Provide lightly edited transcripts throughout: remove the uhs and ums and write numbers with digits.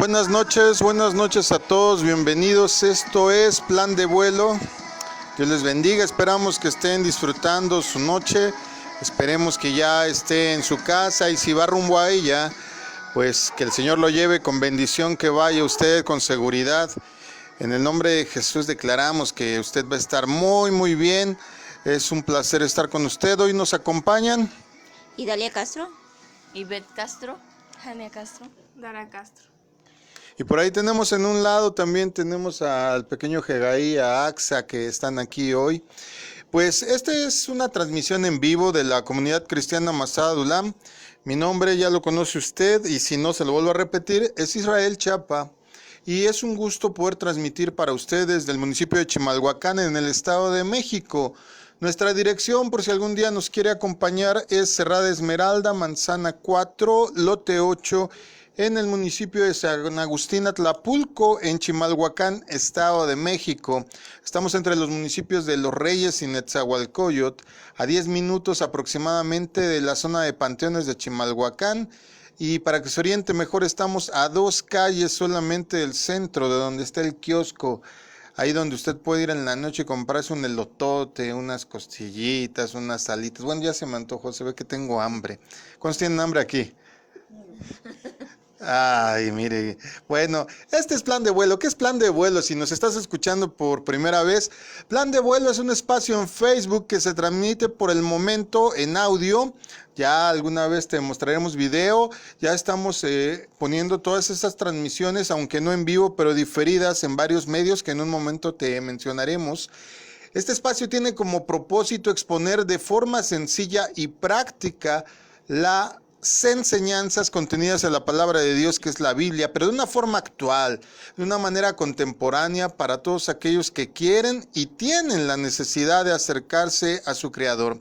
Buenas noches a todos, bienvenidos. Esto es Plan de Vuelo. Dios les bendiga, esperamos que estén disfrutando su noche, esperemos que ya esté en su casa y si va rumbo a ella, pues que el Señor lo lleve con bendición, que vaya usted con seguridad. En el nombre de Jesús declaramos que usted va a estar muy bien. Es un placer estar con usted. Hoy nos acompañan Idalia Castro, Ivette Castro, Jania Castro, Dara Castro. y por ahí tenemos en un lado también tenemos al pequeño Jegaí, a Axa, que están aquí hoy. Pues esta es una transmisión en vivo de la comunidad cristiana Masada Dulam. Mi nombre ya lo conoce usted y si no se lo vuelvo a repetir, es Israel Chapa. Y es un gusto poder transmitir para ustedes del municipio de Chimalhuacán en el Estado de México. Nuestra dirección, por si algún día nos quiere acompañar, es Cerrada Esmeralda, Manzana 4, Lote 8, en el municipio de San Agustín Atlapulco, en Chimalhuacán, Estado de México. Estamos entre los municipios de Los Reyes y Netzahualcóyotl, a 10 minutos aproximadamente de la zona de Panteones de Chimalhuacán. Y para que se oriente mejor, estamos a 2 calles solamente del centro, de donde está el kiosco. Ahí donde usted puede ir en la noche y comprarse un elotote, unas costillitas, unas salitas. Bueno, ya se me antojó, se ve que tengo hambre. ¿Cuántos tienen hambre aquí? Ay, mire, bueno, este es Plan de Vuelo. ¿Qué es Plan de Vuelo? Si nos estás escuchando por primera vez, Plan de Vuelo es un espacio en Facebook que se transmite por el momento en audio. Ya alguna vez te mostraremos video. Ya estamos poniendo todas estas transmisiones, aunque no en vivo, pero diferidas en varios medios que en un momento te mencionaremos. Este espacio tiene como propósito exponer de forma sencilla y práctica las enseñanzas contenidas en la palabra de Dios, que es la Biblia, pero de una forma actual, de una manera contemporánea para todos aquellos que quieren y tienen la necesidad de acercarse a su Creador.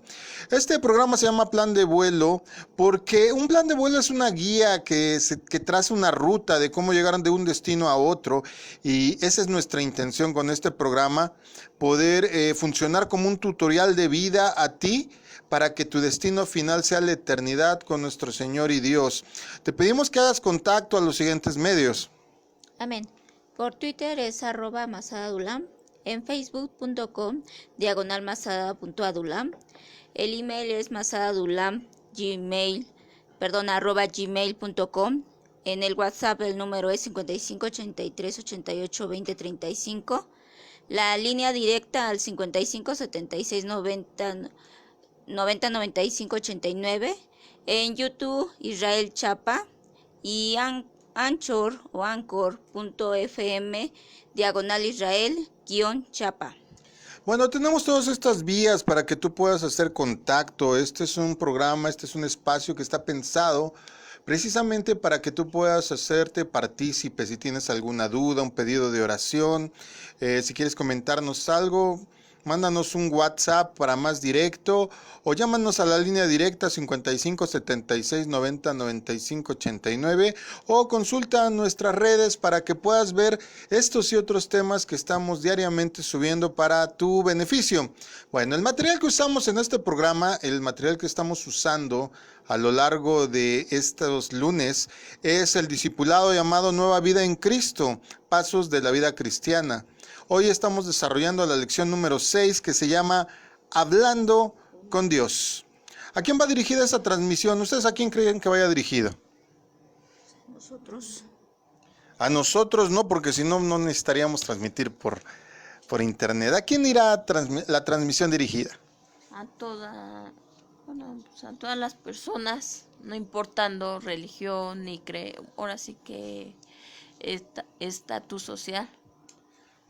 Este programa se llama Plan de Vuelo porque un plan de vuelo es una guía que traza una ruta de cómo llegar de un destino a otro, y esa es nuestra intención con este programa, poder funcionar como un tutorial de vida a ti, para que tu destino final sea la eternidad con nuestro Señor y Dios. Te pedimos que hagas contacto a los siguientes medios. amén. Por Twitter es @masadadulam, en facebook.com /masada.adulam. El email es masadadulam @gmail.com. En el WhatsApp el número es 55 83 88 20 35. La línea directa al 55 76 90 95 89. En YouTube Israel Chapa y Anchor o Anchor.fm /Israel-Chapa. Bueno, tenemos todas estas vías para que tú puedas hacer contacto. Este es un programa, este es un espacio que está pensado precisamente para que tú puedas hacerte partícipe si tienes alguna duda, un pedido de oración, si quieres comentarnos algo. Mándanos un WhatsApp para más directo o llámanos a la línea directa 55 76 90 95 89 o consulta nuestras redes para que puedas ver estos y otros temas que estamos diariamente subiendo para tu beneficio. Bueno, el material que usamos en este programa, el material que estamos usando a lo largo de estos lunes es el discipulado llamado Nueva Vida en Cristo, Pasos de la Vida Cristiana. Hoy estamos desarrollando la lección número 6 que se llama Hablando con Dios. ¿A quién va dirigida esta transmisión? ¿Ustedes a quién creen que vaya dirigida? Nosotros. A nosotros no, porque si no, no necesitaríamos transmitir por internet. ¿A quién irá la transmisión dirigida? A todas las personas, no importando religión ni ahora sí que estatus social.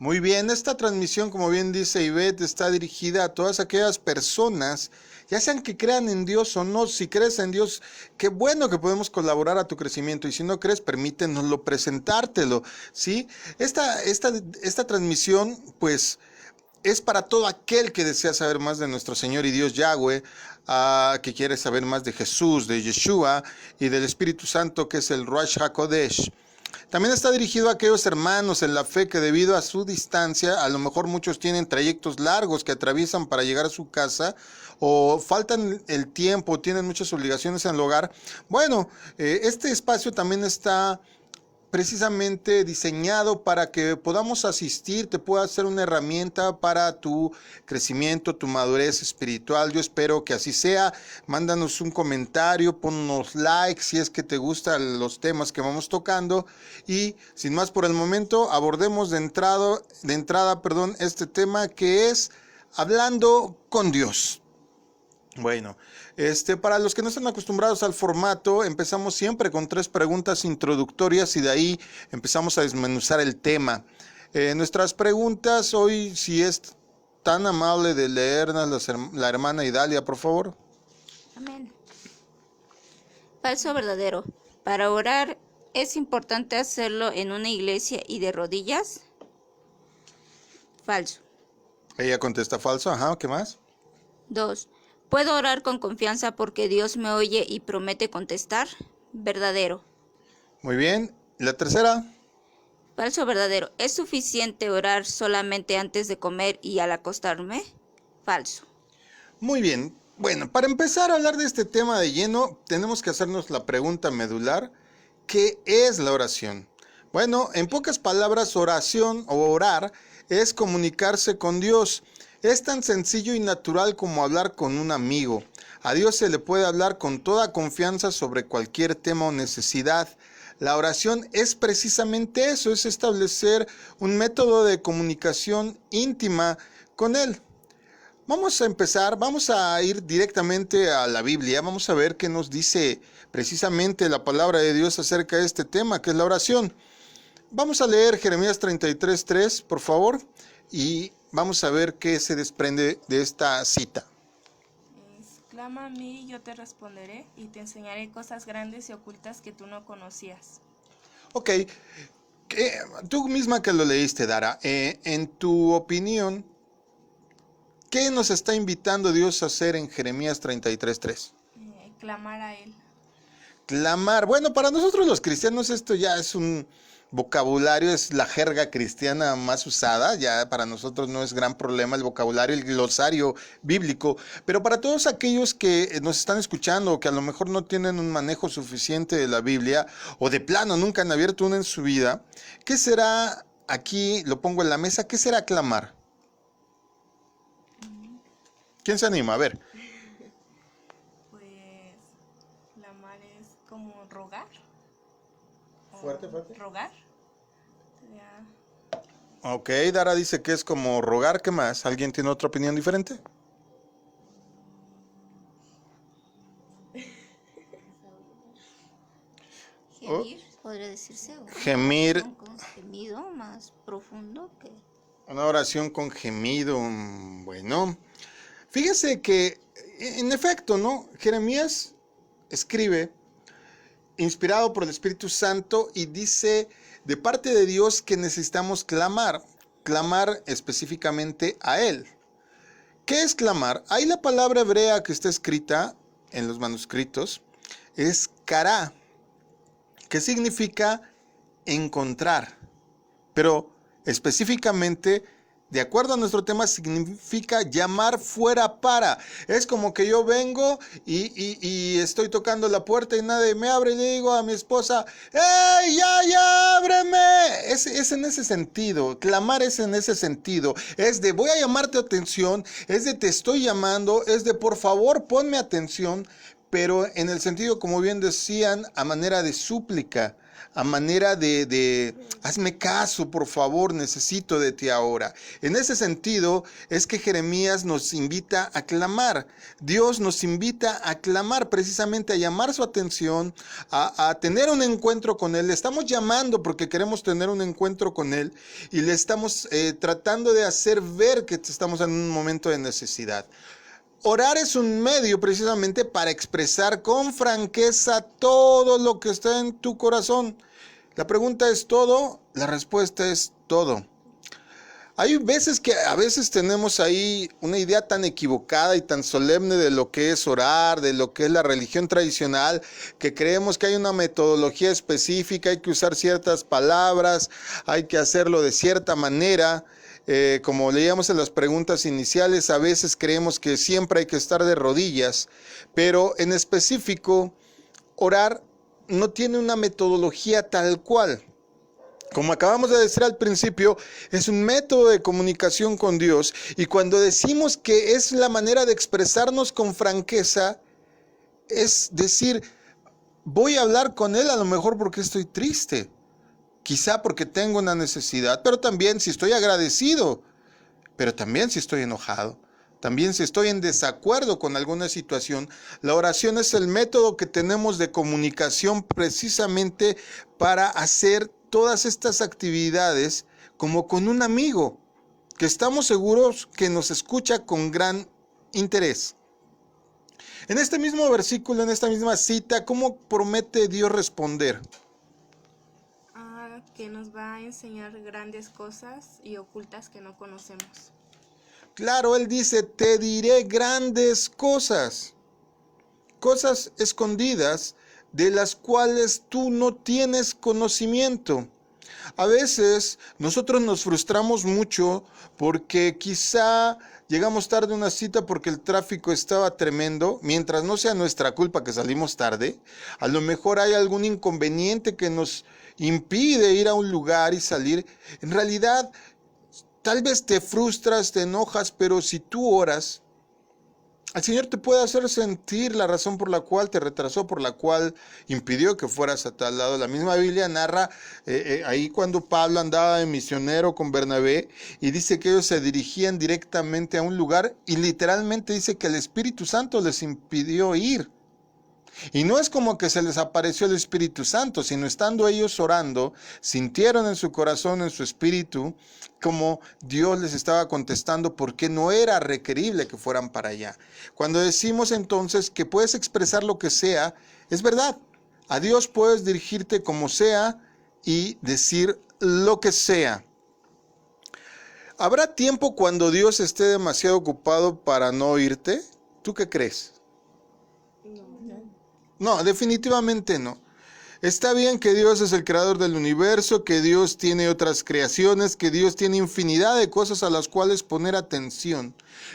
Muy bien, esta transmisión, como bien dice Ivette, está dirigida a todas aquellas personas, ya sean que crean en Dios o no. Si crees en Dios, qué bueno que podemos colaborar a tu crecimiento, y si no crees, permítenoslo presentártelo, ¿sí? Esta transmisión, pues, es para todo aquel que desea saber más de nuestro Señor y Dios Yahweh, que quiere saber más de Jesús, de Yeshua y del Espíritu Santo, que es el Ruach HaKodesh. También está dirigido a aquellos hermanos en la fe que debido a su distancia, a lo mejor muchos tienen trayectos largos que atraviesan para llegar a su casa, o faltan el tiempo, tienen muchas obligaciones en el hogar. Bueno, este espacio también está precisamente diseñado para que podamos asistir, te pueda ser una herramienta para tu crecimiento, tu madurez espiritual. Yo espero que así sea. Mándanos un comentario, ponnos like si es que te gustan los temas que vamos tocando. Y sin más por el momento, abordemos de entrada, este tema que es hablando con Dios. Bueno, para los que no están acostumbrados al formato, empezamos siempre con 3 preguntas introductorias y de ahí empezamos a desmenuzar el tema. Nuestras preguntas hoy, si es tan amable de leernos la hermana Idalia, por favor. Amén. Falso o verdadero. Para orar, ¿es importante hacerlo en una iglesia y de rodillas? Falso. Ella contesta falso. Ajá, ¿qué más? 2. ¿Puedo orar con confianza porque Dios me oye y promete contestar? Verdadero. Muy bien. ¿Y la tercera? Falso o verdadero. ¿Es suficiente orar solamente antes de comer y al acostarme? Falso. Muy bien. Bueno, para empezar a hablar de este tema de lleno, tenemos que hacernos la pregunta medular: ¿qué es la oración? Bueno, en pocas palabras, oración o orar es comunicarse con Dios. Es tan sencillo y natural como hablar con un amigo. A Dios se le puede hablar con toda confianza sobre cualquier tema o necesidad. La oración es precisamente eso, es establecer un método de comunicación íntima con Él. Vamos a empezar, vamos a ir directamente a la Biblia, vamos a ver qué nos dice precisamente la palabra de Dios acerca de este tema, que es la oración. Vamos a leer Jeremías 33:3, por favor, y vamos a ver qué se desprende de esta cita. Clama a mí y yo te responderé y te enseñaré cosas grandes y ocultas que tú no conocías. Ok, tú misma que lo leíste, Dara, en tu opinión, ¿qué nos está invitando Dios a hacer en Jeremías 33:3? Clamar a Él. Clamar. Bueno, para nosotros los cristianos esto ya es un vocabulario, es la jerga cristiana más usada, ya para nosotros no es gran problema el vocabulario, el glosario bíblico, pero para todos aquellos que nos están escuchando o que a lo mejor no tienen un manejo suficiente de la Biblia o de plano nunca han abierto una en su vida, ¿qué será, aquí lo pongo en la mesa, qué será clamar? ¿Quién se anima? A ver. Pues clamar es como rogar. Fuerte. Rogar. Ok, Dara dice que es como rogar, ¿qué más? ¿Alguien tiene otra opinión diferente? Gemir, podría decirse. Gemir. Con gemido más profundo que... Una oración con gemido, bueno. Fíjese que, en efecto, ¿no? Jeremías escribe, inspirado por el Espíritu Santo, y dice de parte de Dios que necesitamos clamar específicamente a Él. ¿Qué es clamar? Ahí la palabra hebrea que está escrita en los manuscritos es kará, que significa encontrar, pero específicamente, de acuerdo a nuestro tema, significa llamar fuera para. Es como que yo vengo y estoy tocando la puerta y nadie me abre y le digo a mi esposa, ¡hey, ya, ábreme! Es en ese sentido, clamar es en ese sentido. Es de voy a llamarte atención, es de te estoy llamando, es de por favor ponme atención, pero en el sentido, como bien decían, a manera de súplica, a manera de hazme caso, por favor, necesito de ti ahora. En ese sentido es que Jeremías nos invita a clamar. Dios nos invita a clamar, precisamente a llamar su atención, a tener un encuentro con Él. Le estamos llamando porque queremos tener un encuentro con Él y le estamos tratando de hacer ver que estamos en un momento de necesidad. Orar es un medio precisamente para expresar con franqueza todo lo que está en tu corazón. La pregunta es ¿todo? La respuesta es todo. Hay veces que a veces tenemos ahí una idea tan equivocada y tan solemne de lo que es orar, de lo que es la religión tradicional, que creemos que hay una metodología específica, hay que usar ciertas palabras, hay que hacerlo de cierta manera. Como leíamos en las preguntas iniciales, a veces creemos que siempre hay que estar de rodillas, pero en específico, orar no tiene una metodología tal cual. Como acabamos de decir al principio, es un método de comunicación con Dios, y cuando decimos que es la manera de expresarnos con franqueza, es decir, voy a hablar con Él a lo mejor porque estoy triste, quizá porque tengo una necesidad, pero también si estoy agradecido, pero también si estoy enojado, también si estoy en desacuerdo con alguna situación. La oración es el método que tenemos de comunicación precisamente para hacer todas estas actividades como con un amigo, que estamos seguros que nos escucha con gran interés. En este mismo versículo, en esta misma cita, ¿cómo promete Dios responder? Que nos va a enseñar grandes cosas y ocultas que no conocemos. Claro, Él dice, te diré grandes cosas, cosas escondidas de las cuales tú no tienes conocimiento. A veces nosotros nos frustramos mucho porque quizá llegamos tarde a una cita porque el tráfico estaba tremendo, mientras no sea nuestra culpa que salimos tarde. A lo mejor hay algún inconveniente que nos impide ir a un lugar y salir. En realidad, tal vez te frustras, te enojas, pero si tú oras, el Señor te puede hacer sentir la razón por la cual te retrasó, por la cual impidió que fueras a tal lado. La misma Biblia narra ahí cuando Pablo andaba de misionero con Bernabé y dice que ellos se dirigían directamente a un lugar y literalmente dice que el Espíritu Santo les impidió ir. Y no es como que se les apareció el Espíritu Santo, sino estando ellos orando, sintieron en su corazón, en su espíritu, como Dios les estaba contestando porque no era requerible que fueran para allá. Cuando decimos entonces que puedes expresar lo que sea, es verdad. A Dios puedes dirigirte como sea y decir lo que sea. ¿Habrá tiempo cuando Dios esté demasiado ocupado para no oírte? ¿Tú qué crees? No, definitivamente no. Está bien que Dios es el creador del universo, que Dios tiene otras creaciones, que Dios tiene infinidad de cosas a las cuales poner atención.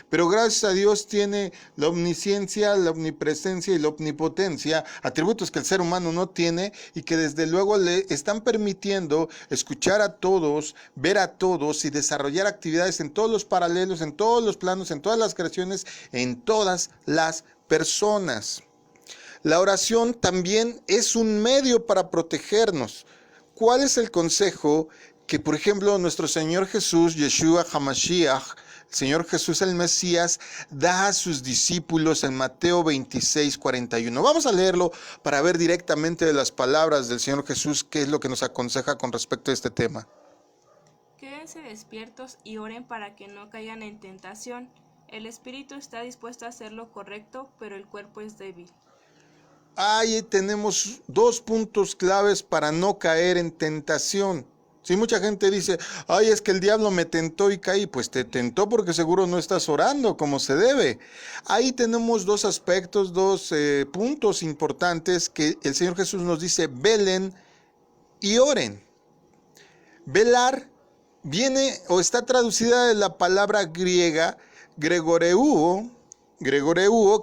Pero gracias a Dios tiene la omnisciencia, la omnipresencia y la omnipotencia, atributos que el ser humano no tiene y que desde luego le están permitiendo escuchar a todos, ver a todos y desarrollar actividades en todos los paralelos, en todos los planos, en todas las creaciones, en todas las personas. La oración también es un medio para protegernos. ¿Cuál es el consejo que, por ejemplo, nuestro Señor Jesús, Yeshua HaMashiach, el Señor Jesús el Mesías, da a sus discípulos en Mateo 26:41? Vamos a leerlo para ver directamente de las palabras del Señor Jesús qué es lo que nos aconseja con respecto a este tema. Quédense despiertos y oren para que no caigan en tentación. El espíritu está dispuesto a hacer lo correcto, pero el cuerpo es débil. Ahí tenemos dos puntos claves para no caer en tentación. Si mucha gente dice, ay, es que el diablo me tentó y caí, pues te tentó porque seguro no estás orando como se debe. Ahí tenemos dos aspectos, dos puntos importantes que el Señor Jesús nos dice, velen y oren. Velar viene o está traducida de la palabra griega, gregoreuo,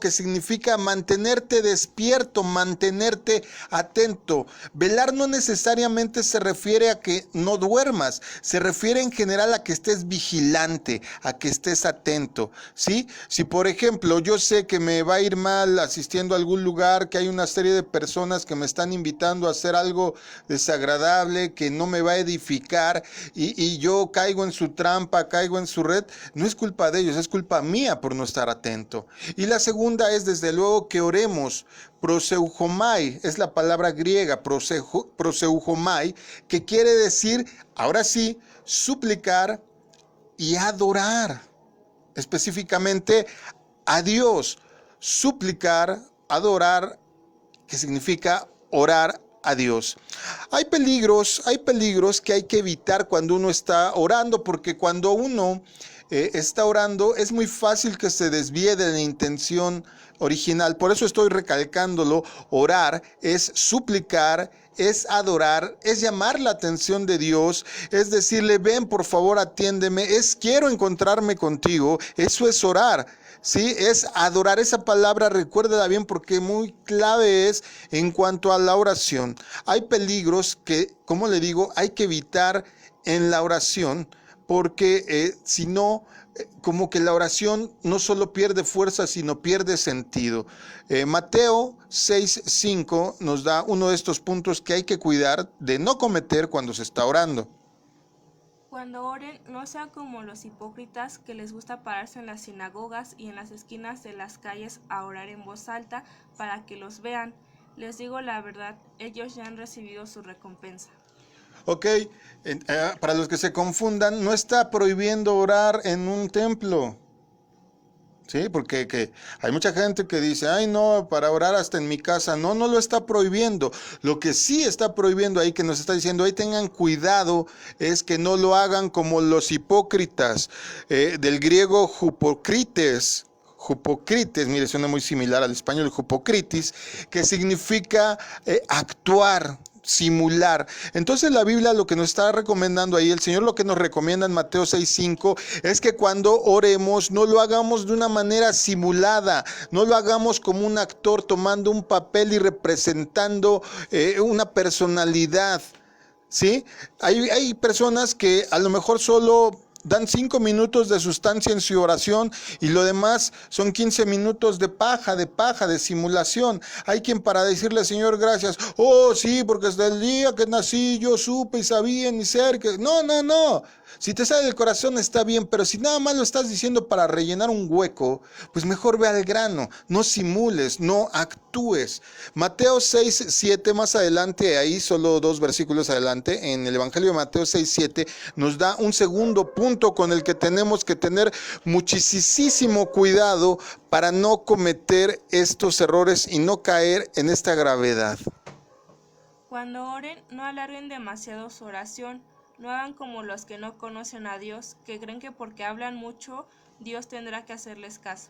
que significa mantenerte despierto, mantenerte atento. Velar no necesariamente se refiere a que no duermas, se refiere en general a que estés vigilante, a que estés atento, ¿sí? Si por ejemplo yo sé que me va a ir mal asistiendo a algún lugar, que hay una serie de personas que me están invitando a hacer algo desagradable, que no me va a edificar y yo caigo en su trampa, caigo en su red, no es culpa de ellos, es culpa mía por no estar atento. Y la segunda es desde luego que oremos. Proseuchomai es la palabra griega, proseuchomai, que quiere decir, ahora sí, suplicar y adorar. Específicamente a Dios. Suplicar, adorar, que significa orar a Dios. Hay peligros que hay que evitar cuando uno está orando, porque cuando uno está orando, es muy fácil que se desvíe de la intención original. Por eso estoy recalcándolo. Orar es suplicar, es adorar, es llamar la atención de Dios, es decirle, ven por favor, atiéndeme, es quiero encontrarme contigo. Eso es orar. ¿sí? Es adorar. Esa palabra, recuérdala bien porque muy clave es en cuanto a la oración. Hay peligros que, como le digo, hay que evitar en la oración porque si no, como que la oración no solo pierde fuerza, sino pierde sentido. Mateo 6:5 nos da uno de estos puntos que hay que cuidar de no cometer cuando se está orando. Cuando oren, no sean como los hipócritas que les gusta pararse en las sinagogas y en las esquinas de las calles a orar en voz alta para que los vean. Les digo la verdad, ellos ya han recibido su recompensa. Ok, para los que se confundan, no está prohibiendo orar en un templo. Sí, porque hay mucha gente que dice, ay no, para orar hasta en mi casa. No, no lo está prohibiendo. Lo que sí está prohibiendo ahí, que nos está diciendo, ahí tengan cuidado, es que no lo hagan como los hipócritas, del griego hupocrites. Hupocrites, mire, suena muy similar al español, hupocritis, que significa actuar, simular. Entonces la Biblia lo que nos está recomendando ahí, el Señor lo que nos recomienda en Mateo 6:5 es que cuando oremos no lo hagamos de una manera simulada, no lo hagamos como un actor tomando un papel y representando una personalidad, ¿sí? Hay personas que a lo mejor solo dan 5 minutos de sustancia en su oración y lo demás son 15 minutos de paja, de simulación. Hay quien para decirle, Señor, gracias, oh sí, porque desde el día que nací yo supe y sabía ni ser que... No, no, no. Si te sale del corazón está bien, pero si nada más lo estás diciendo para rellenar un hueco, pues mejor ve al grano, no simules, no actúes. Mateo 6:7, más adelante, ahí solo 2 versículos adelante, en el Evangelio de Mateo 6:7, nos da un segundo punto con el que tenemos que tener muchísimo cuidado para no cometer estos errores y no caer en esta gravedad. Cuando oren, no alarguen demasiado su oración. No hagan como los que no conocen a Dios, que creen que porque hablan mucho, Dios tendrá que hacerles caso.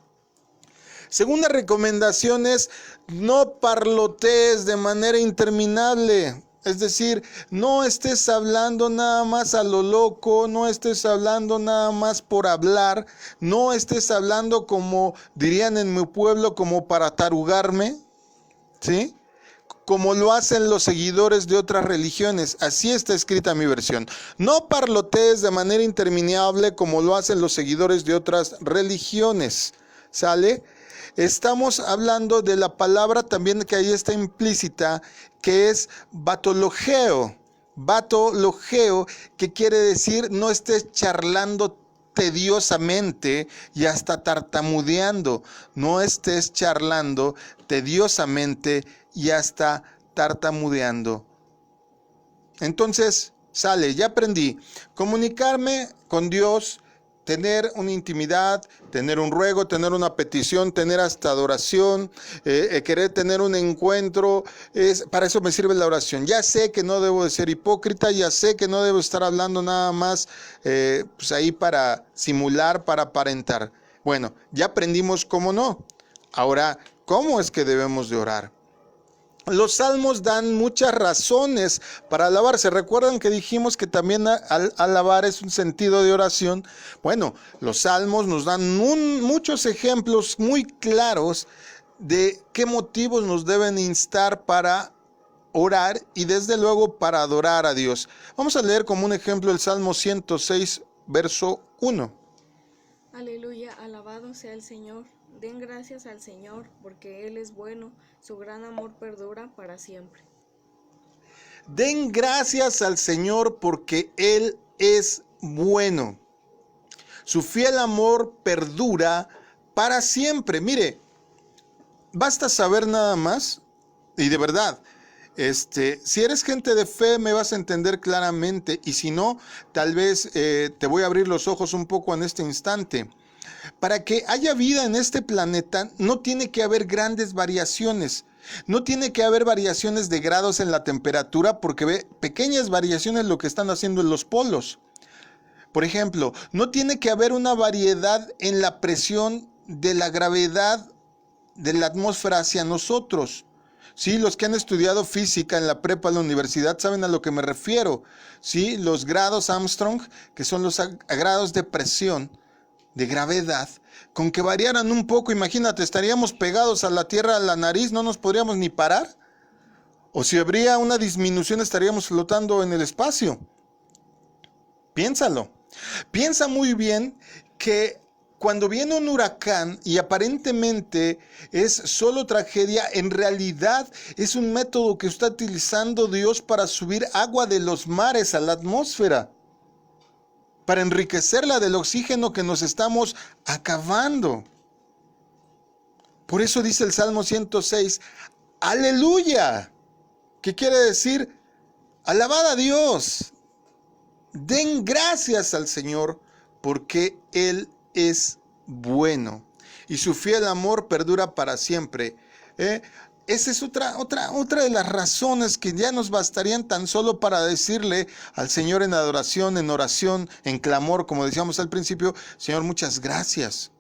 Segunda recomendación es no parlotees de manera interminable. Es decir, no estés hablando nada más a lo loco, no estés hablando nada más por hablar, no estés hablando como dirían en mi pueblo, como para tarugarme, ¿sí? Como lo hacen los seguidores de otras religiones. Así está escrita mi versión. No parlotees de manera interminable como lo hacen los seguidores de otras religiones. ¿Sale? Estamos hablando de la palabra también que ahí está implícita, que es batologeo. Batologeo, que quiere decir no estés charlando tediosamente y hasta tartamudeando. No estés charlando tediosamente y hasta tartamudeando. Entonces, sale, ya aprendí. Comunicarme con Dios, tener una intimidad, tener un ruego, tener una petición, tener hasta adoración, querer tener un encuentro, para eso me sirve la oración. Ya sé que no debo de ser hipócrita, ya sé que no debo estar hablando nada más pues ahí para simular, para aparentar. Bueno, ya aprendimos cómo no. Ahora, ¿cómo es que debemos de orar? Los salmos dan muchas razones para alabar. ¿Se recuerdan que dijimos que también alabar es un sentido de oración? Bueno, los salmos nos dan muchos ejemplos muy claros de qué motivos nos deben instar para orar y desde luego para adorar a Dios. Vamos a leer como un ejemplo el Salmo 106, verso 1. Aleluya, alabado sea el Señor. Den gracias al Señor, porque Él es bueno, su gran amor perdura para siempre. Den gracias al Señor porque Él es bueno. Su fiel amor perdura para siempre. Mire, basta saber nada más, y de verdad, si eres gente de fe me vas a entender claramente, y si no, tal vez te voy a abrir los ojos un poco en este instante. Para que haya vida en este planeta no tiene que haber grandes variaciones, no tiene que haber variaciones de grados en la temperatura porque pequeñas variaciones lo que están haciendo en los polos. Por ejemplo, no tiene que haber una variedad en la presión de la gravedad de la atmósfera hacia nosotros. Sí, los que han estudiado física en la prepa, en la universidad, saben a lo que me refiero. Sí, los grados Armstrong, que son los grados de presión de gravedad, con que variaran un poco, imagínate, estaríamos pegados a la tierra, a la nariz, no nos podríamos ni parar. O si habría una disminución, estaríamos flotando en el espacio. Piénsalo. Piensa muy bien que cuando viene un huracán y aparentemente es solo tragedia, en realidad es un método que está utilizando Dios para subir agua de los mares a la atmósfera, para enriquecerla del oxígeno que nos estamos acabando. Por eso dice el Salmo 106, aleluya, que quiere decir, alabad a Dios, den gracias al Señor, porque Él es bueno y su fiel amor perdura para siempre. Esa es otra de las razones que ya nos bastarían tan solo para decirle al Señor en adoración, en oración, en clamor, como decíamos al principio, Señor, muchas gracias,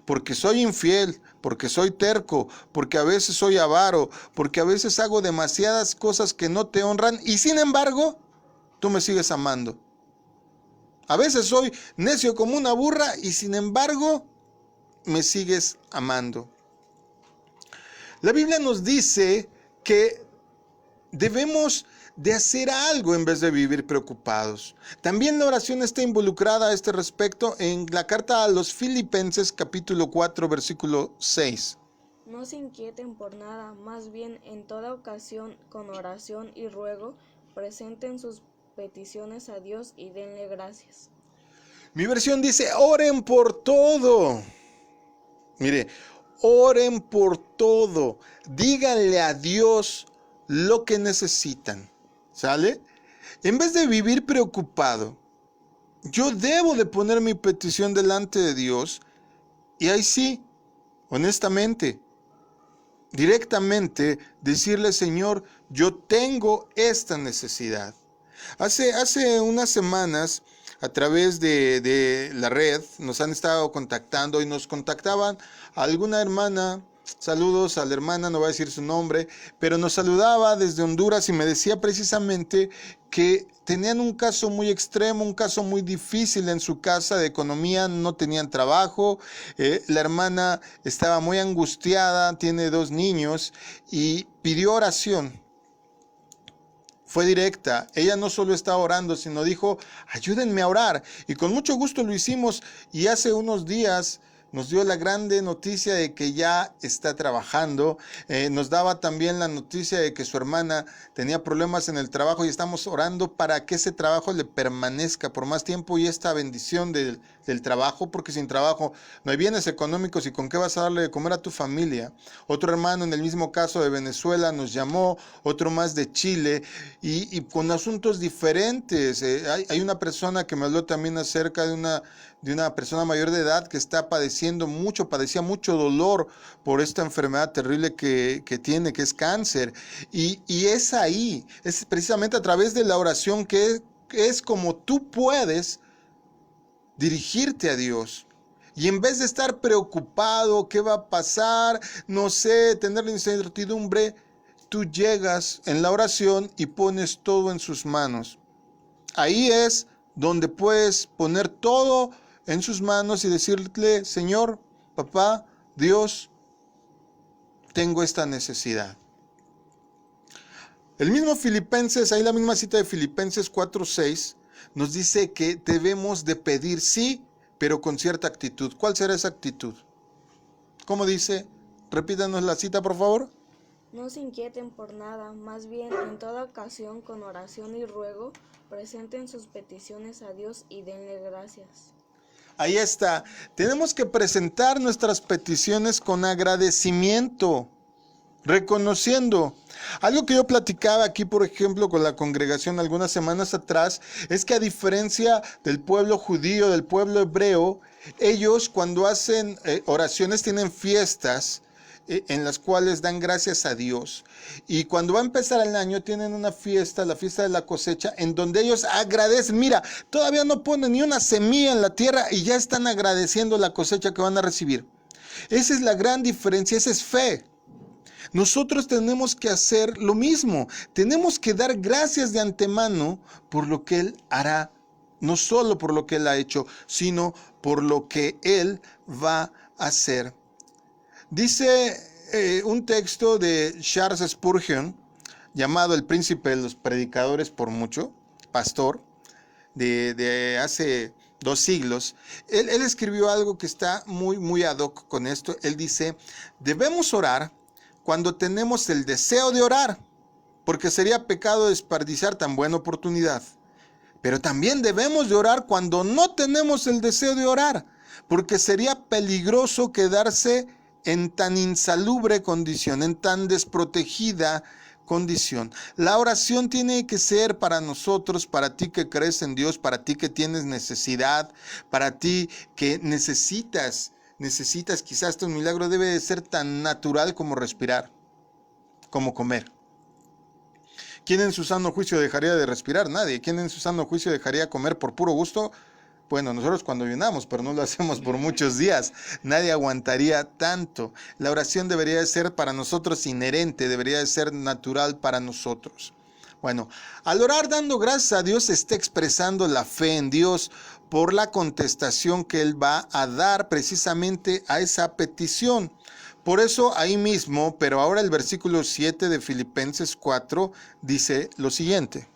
porque soy infiel, porque soy terco, porque a veces soy avaro, porque a veces hago demasiadas cosas que no te honran y sin embargo, tú me sigues amando. A veces soy necio como una burra y sin embargo me sigues amando. La Biblia nos dice que debemos de hacer algo en vez de vivir preocupados. También la oración está involucrada a este respecto en la carta a los Filipenses capítulo 4 versículo 6. No se inquieten por nada, más bien en toda ocasión con oración y ruego presenten sus peticiones a Dios y denle gracias. Mi versión dice, oren por todo. Mire, oren por todo. Díganle a Dios lo que necesitan. ¿Sale? En vez de vivir preocupado, yo debo de poner mi petición delante de Dios y ahí sí, honestamente, directamente decirle, Señor, yo tengo esta necesidad. Hace unas semanas, a través de la red, nos han estado contactando y nos contactaban a alguna hermana. Saludos a la hermana, no voy a decir su nombre, pero nos saludaba desde Honduras y me decía precisamente que tenían un caso muy extremo, un caso muy difícil en su casa de economía, no tenían trabajo, la hermana estaba muy angustiada, tiene 2 niños y pidió oración. Fue directa, ella no solo estaba orando, sino dijo, ayúdenme a orar. Y con mucho gusto lo hicimos y hace unos días nos dio la grande noticia de que ya está trabajando. Nos daba también la noticia de que su hermana tenía problemas en el trabajo y estamos orando para que ese trabajo le permanezca por más tiempo y esta bendición del trabajo, porque sin trabajo no hay bienes económicos y con qué vas a darle de comer a tu familia. Otro hermano en el mismo caso de Venezuela nos llamó, otro más de Chile y con asuntos diferentes. Hay una persona que me habló también acerca de una persona mayor de edad que está padecía mucho dolor por esta enfermedad terrible que tiene, que es cáncer. Y es ahí, es precisamente a través de la oración que es como tú puedes dirigirte a Dios. Y en vez de estar preocupado, ¿qué va a pasar? No sé, tener la incertidumbre, tú llegas en la oración y pones todo en sus manos. Ahí es donde puedes poner todo en sus manos y decirle, Señor, papá, Dios, tengo esta necesidad. El mismo Filipenses, ahí la misma cita de Filipenses 4:6, nos dice que debemos de pedir sí, pero con cierta actitud. ¿Cuál será esa actitud? ¿Cómo dice? Repítanos la cita, por favor. No se inquieten por nada, más bien en toda ocasión con oración y ruego presenten sus peticiones a Dios y denle gracias. Ahí está. Tenemos que presentar nuestras peticiones con agradecimiento, reconociendo. Algo que yo platicaba aquí, por ejemplo, con la congregación algunas semanas atrás, es que a diferencia del pueblo judío, del pueblo hebreo, ellos cuando hacen oraciones tienen fiestas en las cuales dan gracias a Dios. Y cuando va a empezar el año tienen una fiesta, la fiesta de la cosecha, en donde ellos agradecen. Mira, todavía no ponen ni una semilla en la tierra y ya están agradeciendo la cosecha que van a recibir. Esa es la gran diferencia, esa es fe. Nosotros tenemos que hacer lo mismo. Tenemos que dar gracias de antemano por lo que Él hará No solo por lo que Él ha hecho, sino por lo que Él va a hacer. Dice un texto de Charles Spurgeon, llamado el príncipe de los predicadores por mucho, pastor, de hace 2 siglos. Él escribió algo que está muy ad hoc con esto. Él dice, debemos orar cuando tenemos el deseo de orar, porque sería pecado desperdiciar tan buena oportunidad. Pero también debemos de orar cuando no tenemos el deseo de orar, porque sería peligroso quedarse en tan insalubre condición, en tan desprotegida condición. La oración tiene que ser para nosotros, para ti que crees en Dios, para ti que tienes necesidad, para ti que necesitas quizás este milagro. Debe de ser tan natural como respirar, como comer. ¿Quién en su sano juicio dejaría de respirar? Nadie. ¿Quién en su sano juicio dejaría comer por puro gusto? Bueno, nosotros cuando ayunamos, pero no lo hacemos por muchos días. Nadie aguantaría tanto. La oración debería de ser para nosotros inherente, debería de ser natural para nosotros. Bueno, al orar dando gracias a Dios, se está expresando la fe en Dios por la contestación que Él va a dar precisamente a esa petición. Por eso ahí mismo, pero ahora el versículo 7 de Filipenses 4 dice lo siguiente.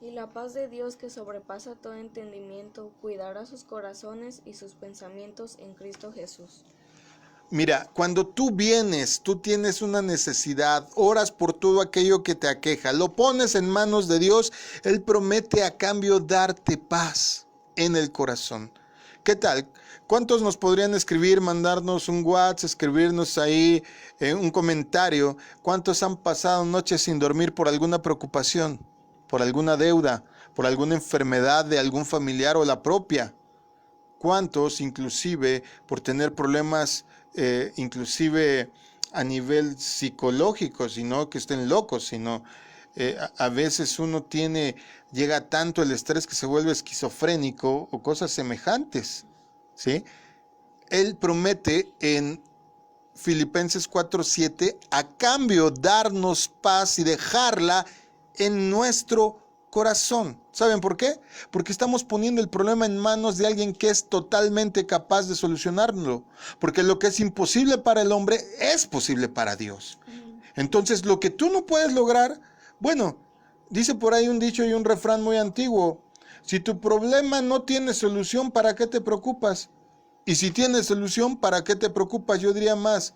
Y la paz de Dios, que sobrepasa todo entendimiento, cuidará sus corazones y sus pensamientos en Cristo Jesús. Mira, cuando tú vienes, tú tienes una necesidad, oras por todo aquello que te aqueja, lo pones en manos de Dios, Él promete a cambio darte paz en el corazón. ¿Qué tal? ¿Cuántos nos podrían escribir, mandarnos un WhatsApp, escribirnos ahí un comentario? ¿Cuántos han pasado noches sin dormir por alguna preocupación, por alguna deuda, por alguna enfermedad de algún familiar o la propia? ¿Cuántos inclusive por tener problemas inclusive a nivel psicológico, sino que estén locos, sino a veces uno llega tanto el estrés que se vuelve esquizofrénico o cosas semejantes, ¿sí? Él promete en Filipenses 4:7 a cambio darnos paz y dejarla en nuestro corazón. ¿Saben por qué? Porque estamos poniendo el problema en manos de alguien que es totalmente capaz de solucionarlo. Porque lo que es imposible para el hombre es posible para Dios. Entonces, lo que tú no puedes lograr, bueno, dice por ahí un dicho y un refrán muy antiguo: si tu problema no tiene solución, ¿para qué te preocupas? Y si tiene solución, ¿para qué te preocupas? Yo diría más,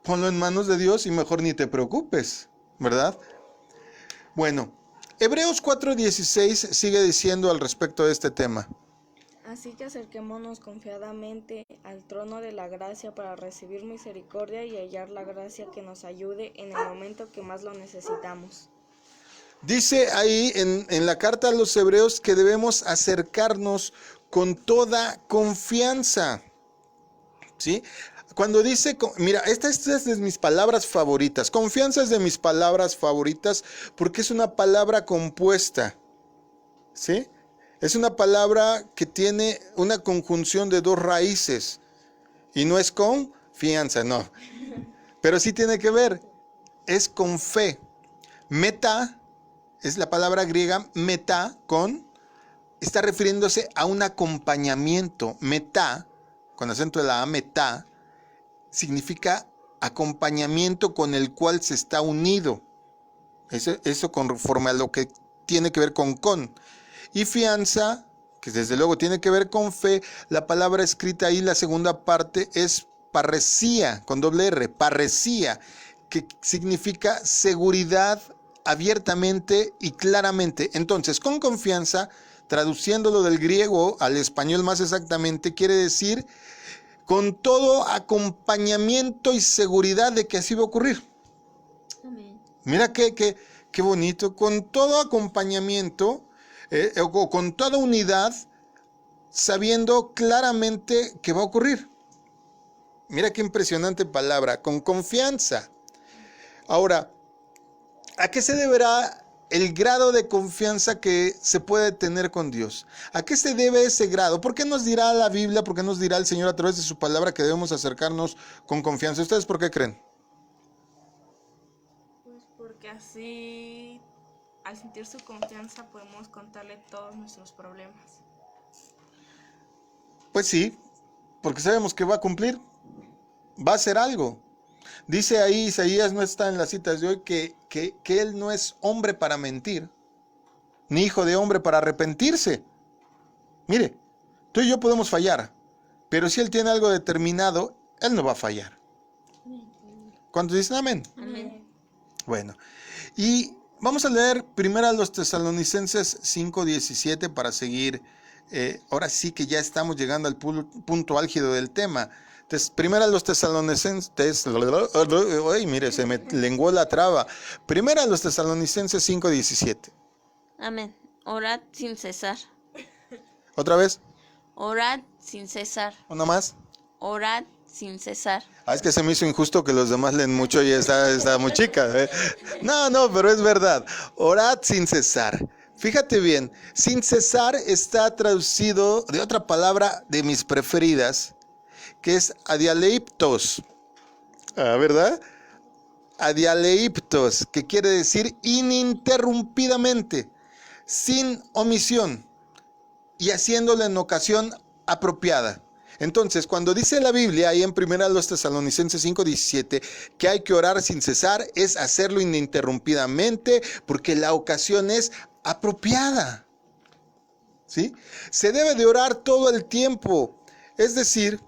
ponlo en manos de Dios y mejor ni te preocupes, ¿verdad? Bueno, Hebreos 4:16 sigue diciendo al respecto de este tema. Así que acerquémonos confiadamente al trono de la gracia para recibir misericordia y hallar la gracia que nos ayude en el momento que más lo necesitamos. Dice ahí en la carta a los Hebreos que debemos acercarnos con toda confianza, ¿sí? Cuando dice, mira, esta es de mis palabras favoritas. Confianza es de mis palabras favoritas porque es una palabra compuesta, ¿sí? Es una palabra que tiene una conjunción de 2 raíces. Y no es confianza, no. Pero sí tiene que ver, es con fe. Meta, es la palabra griega meta, está refiriéndose a un acompañamiento. Meta, con acento de la A, meta, significa acompañamiento con el cual se está unido. Eso conforme a lo que tiene que ver con. Y fianza, que desde luego tiene que ver con fe. La palabra escrita ahí, la segunda parte, es parresía, con doble R, parresía, que significa seguridad abiertamente y claramente. Entonces, con confianza, traduciéndolo del griego al español más exactamente, quiere decir con todo acompañamiento y seguridad de que así va a ocurrir. Amén. Mira qué bonito, con todo acompañamiento o con toda unidad, sabiendo claramente que va a ocurrir. Mira qué impresionante palabra, con confianza. Ahora, ¿a qué se deberá el grado de confianza que se puede tener con Dios? ¿A qué se debe ese grado? ¿Por qué nos dirá la Biblia, por qué nos dirá el Señor a través de su palabra que debemos acercarnos con confianza? ¿Ustedes por qué creen? Pues porque así Al sentir su confianza podemos contarle todos nuestros problemas. Pues sí, porque sabemos que va a cumplir, va a hacer algo. Dice ahí, Isaías no está en las citas de hoy, que él no es hombre para mentir, ni hijo de hombre para arrepentirse. Mire, tú y yo podemos fallar, pero si él tiene algo determinado, él no va a fallar. ¿Cuántos dicen amén? Amén. Bueno, y vamos a leer primero a los Tesalonicenses 5:17 para seguir. Ahora sí que ya estamos llegando al punto álgido del tema. Primero a los Tesalonicenses, ay, mire, se me lenguó la traba. Primero a los Tesalonicenses 5:17. Amén. Orad sin cesar. ¿Otra vez? Orad sin cesar. ¿Una más? Orad sin cesar. Es que se me hizo injusto que los demás leen mucho y está muy chica. No, pero es verdad. Orad sin cesar. Fíjate bien, sin cesar está traducido de otra palabra de mis preferidas, que es adialeiptos. ¿Verdad? Adialeiptos, que quiere decir ininterrumpidamente, sin omisión y haciéndolo en ocasión apropiada. Entonces, cuando dice la Biblia, ahí en 1 Tesalonicenses 5:17, que hay que orar sin cesar, es hacerlo ininterrumpidamente, porque la ocasión es apropiada. ¿Sí? Se debe de orar todo el tiempo. Es decir,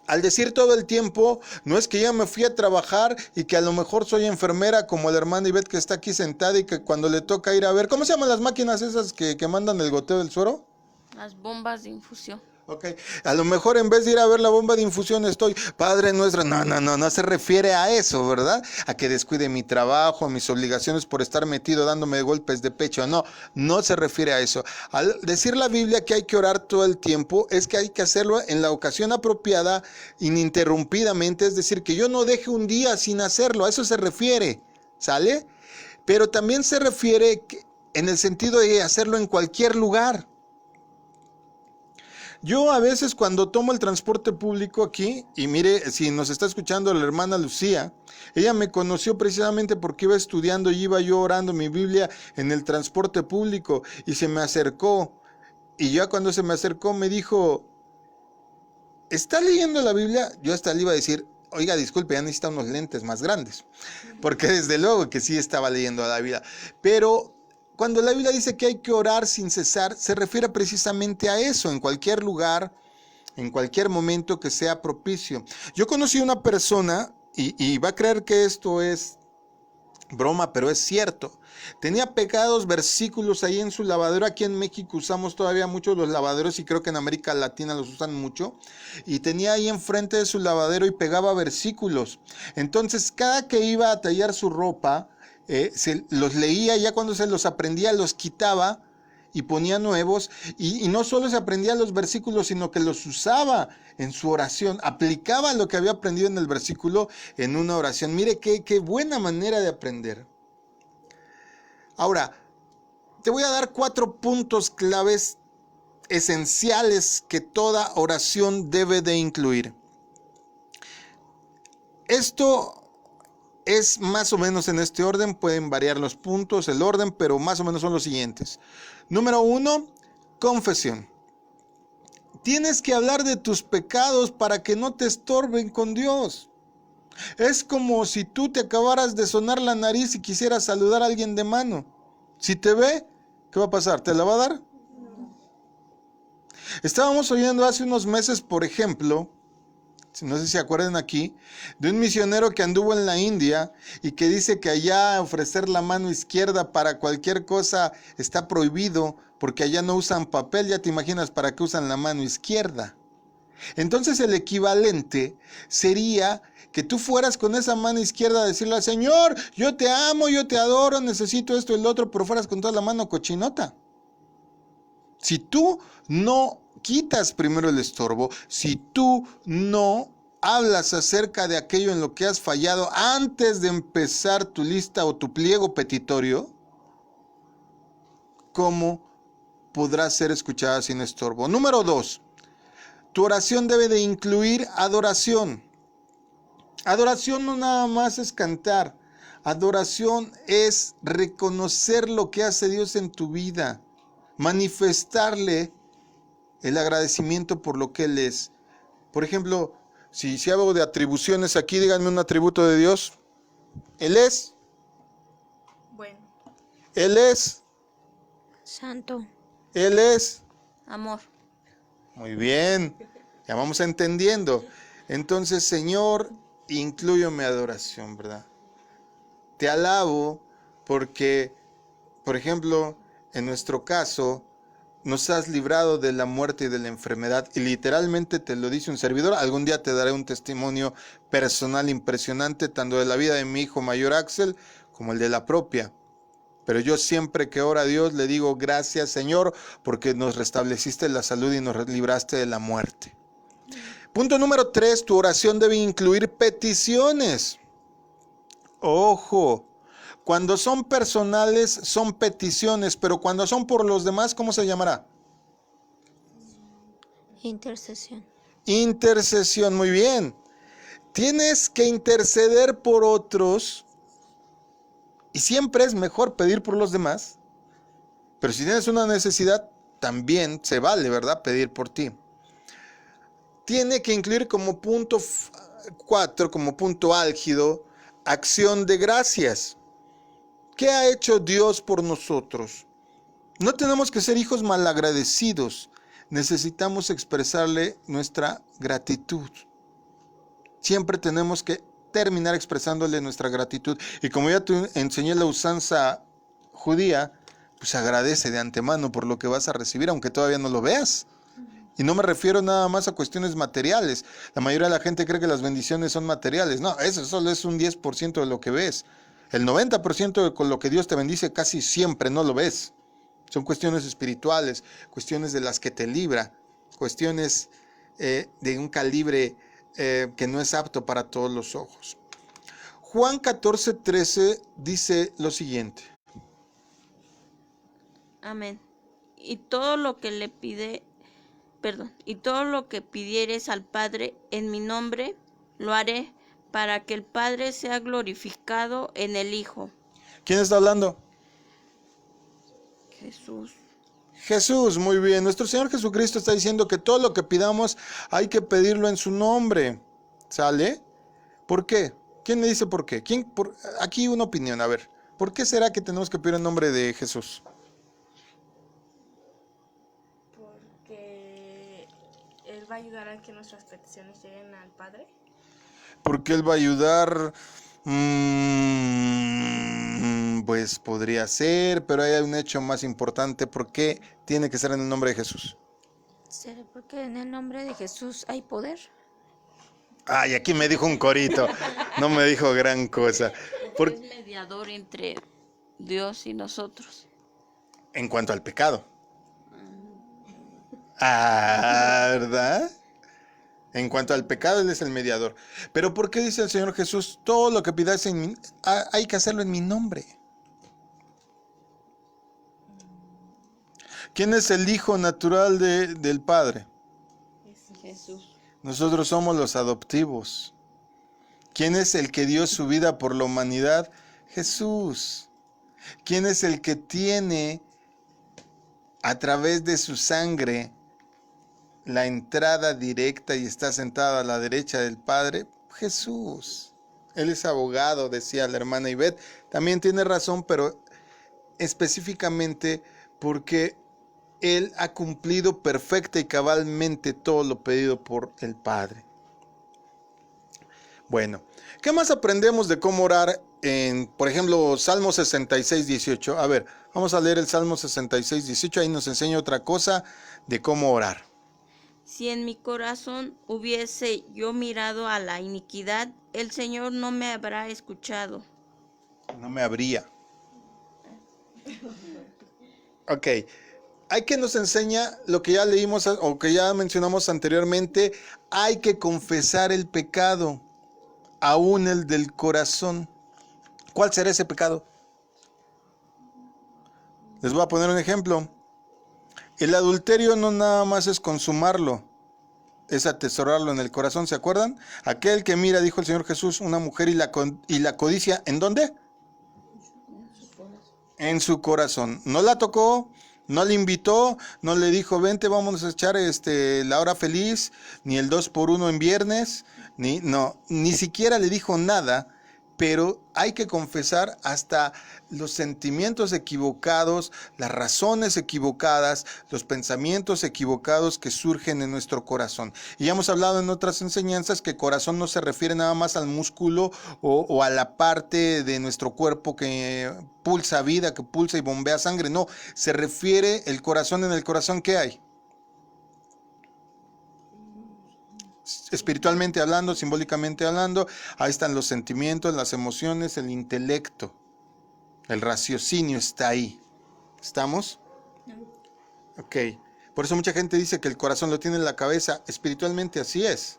al decir todo el tiempo, no es que ya me fui a trabajar y que a lo mejor soy enfermera como la hermana Ivette que está aquí sentada y que cuando le toca ir a ver, ¿cómo se llaman las máquinas esas que mandan el goteo del suero? Las bombas de infusión. Ok, a lo mejor en vez de ir a ver la bomba de infusión estoy, Padre nuestro, no se refiere a eso, ¿verdad? A que descuide mi trabajo, a mis obligaciones por estar metido dándome golpes de pecho, no se refiere a eso. Al decir la Biblia que hay que orar todo el tiempo, es que hay que hacerlo en la ocasión apropiada, ininterrumpidamente, es decir, que yo no deje un día sin hacerlo, a eso se refiere, ¿sale? Pero también se refiere en el sentido de hacerlo en cualquier lugar. Yo a veces cuando tomo el transporte público aquí, y mire, si nos está escuchando la hermana Lucía, ella me conoció precisamente porque iba estudiando y iba yo orando mi Biblia en el transporte público y se me acercó. Y ya cuando se me acercó me dijo, ¿está leyendo la Biblia? Yo hasta le iba a decir, oiga, disculpe, ya necesita unos lentes más grandes, porque desde luego que sí estaba leyendo la Biblia. Pero cuando la Biblia dice que hay que orar sin cesar, se refiere precisamente a eso, en cualquier lugar, en cualquier momento que sea propicio. Yo conocí una persona, y va a creer que esto es broma, pero es cierto. Tenía pegados versículos ahí en su lavadero. Aquí en México usamos todavía mucho los lavaderos y creo que en América Latina los usan mucho. Y tenía ahí enfrente de su lavadero y pegaba versículos. Entonces, cada que iba a tallar su ropa, se los leía, ya cuando se los aprendía los quitaba y ponía nuevos, y no solo se aprendía los versículos, sino que los usaba en su oración, aplicaba lo que había aprendido en el versículo en una oración. Mire qué buena manera de aprender. Ahora, te voy a dar 4 puntos claves esenciales que toda oración debe de incluir. Esto es más o menos en este orden, pueden variar los puntos, el orden, pero más o menos son los siguientes. Número 1, confesión. Tienes que hablar de tus pecados para que no te estorben con Dios. Es como si tú te acabaras de sonar la nariz y quisieras saludar a alguien de mano. Si te ve, ¿qué va a pasar? ¿Te la va a dar? Estábamos oyendo hace unos meses, por ejemplo, no sé si se acuerdan aquí, de un misionero que anduvo en la India y que dice que allá ofrecer la mano izquierda para cualquier cosa está prohibido porque allá no usan papel. Ya te imaginas para qué usan la mano izquierda. Entonces el equivalente sería que tú fueras con esa mano izquierda a decirle al Señor, yo te amo, yo te adoro, necesito esto y lo otro, pero fueras con toda la mano cochinota. Si tú no quitas primero el estorbo, si tú no hablas acerca de aquello en lo que has fallado antes de empezar tu lista o tu pliego petitorio, ¿cómo podrás ser escuchada sin estorbo? Número 2, tu oración debe de incluir adoración. Adoración no nada más es cantar. Adoración es reconocer lo que hace Dios en tu vida, manifestarle el agradecimiento por lo que Él es. Por ejemplo, si hablo de atribuciones aquí, díganme un atributo de Dios. Él es. Bueno, Él es. Santo. Él es. Amor. Muy bien, ya vamos entendiendo. Entonces, Señor, incluyo mi adoración, ¿verdad? Te alabo porque, por ejemplo, en nuestro caso, nos has librado de la muerte y de la enfermedad. Y literalmente te lo dice un servidor. Algún día te daré un testimonio personal impresionante, tanto de la vida de mi hijo mayor Axel, como el de la propia. Pero yo siempre que oro a Dios le digo gracias, Señor, porque nos restableciste la salud y nos libraste de la muerte. Punto número 3, tu oración debe incluir peticiones. Ojo, cuando son personales son peticiones, pero cuando son por los demás, ¿cómo se llamará? Intercesión. Intercesión, muy bien. Tienes que interceder por otros. Y siempre es mejor pedir por los demás, pero si tienes una necesidad, también se vale, ¿verdad? Pedir por ti. Tiene que incluir como punto 4, como punto álgido, acción de gracias. ¿Qué ha hecho Dios por nosotros? No tenemos que ser hijos malagradecidos, necesitamos expresarle nuestra gratitud. Siempre tenemos que terminar expresándole nuestra gratitud. Y como ya te enseñé la usanza judía, pues agradece de antemano por lo que vas a recibir, aunque todavía no lo veas. Y no me refiero nada más a cuestiones materiales. La mayoría de la gente cree que las bendiciones son materiales. No, eso solo es un 10% de lo que ves. El 90% de con lo que Dios te bendice casi siempre no lo ves. Son cuestiones espirituales, cuestiones de las que te libra, cuestiones de un calibre que no es apto para todos los ojos. Juan 14:13 dice lo siguiente. Amén. Y todo lo que pidieres al Padre en mi nombre, lo haré, para que el Padre sea glorificado en el Hijo. ¿Quién está hablando? Jesús. Jesús, muy bien. Nuestro Señor Jesucristo está diciendo que todo lo que pidamos hay que pedirlo en su nombre. ¿Sale? ¿Por qué? ¿Quién me dice por qué? Aquí una opinión, a ver. ¿Por qué será que tenemos que pedir en nombre de Jesús? porque Él va a ayudar a que nuestras peticiones lleguen al Padre. Porque Él va a ayudar. Pues podría ser, pero hay un hecho más importante. ¿Por qué tiene que ser en el nombre de Jesús? ¿Será porque en el nombre de Jesús hay poder? Ay, aquí me dijo un corito, no me dijo gran cosa. Es mediador entre Dios y nosotros. En cuanto al pecado. ¿Verdad? En cuanto al pecado, Él es el mediador. Pero ¿por qué dice el Señor Jesús, todo lo que pidáis en mí, hay que hacerlo en mi nombre? ¿Quién es el hijo natural del Padre? Jesús. Nosotros somos los adoptivos. ¿Quién es el que dio su vida por la humanidad? Jesús. ¿Quién es el que tiene a través de su sangre la entrada directa y está sentado a la derecha del Padre? Jesús. Él es abogado, decía la hermana Ivette. También tiene razón, pero específicamente porque Él ha cumplido perfecta y cabalmente todo lo pedido por el Padre. Bueno, ¿qué más aprendemos de cómo orar en, por ejemplo, Salmo 66:18? A ver, vamos a leer el Salmo 66:18, ahí nos enseña otra cosa de cómo orar. Si en mi corazón hubiese yo mirado a la iniquidad, el Señor no me habrá escuchado. No me habría. Ok. Hay que nos enseña lo que ya leímos o que ya mencionamos anteriormente. Hay que confesar el pecado, aún el del corazón. ¿Cuál será ese pecado? Les voy a poner un ejemplo. El adulterio no nada más es consumarlo, es atesorarlo en el corazón. ¿Se acuerdan? Aquel que mira, dijo el Señor Jesús, una mujer y la codicia, ¿en dónde? En su corazón. No la tocó, no le invitó, no le dijo, vente, vamos a echar la hora feliz, ni el 2x1 en viernes, ni siquiera le dijo nada. Pero hay que confesar hasta los sentimientos equivocados, las razones equivocadas, los pensamientos equivocados que surgen en nuestro corazón. Y ya hemos hablado en otras enseñanzas que corazón no se refiere nada más al músculo o a la parte de nuestro cuerpo que pulsa vida, que pulsa y bombea sangre. No, se refiere el corazón. En el corazón, ¿qué hay? Espiritualmente hablando, simbólicamente hablando, ahí están los sentimientos, las emociones, el intelecto, el raciocinio está ahí. ¿Estamos? Ok. Por eso mucha gente dice que el corazón lo tiene en la cabeza. Espiritualmente así es.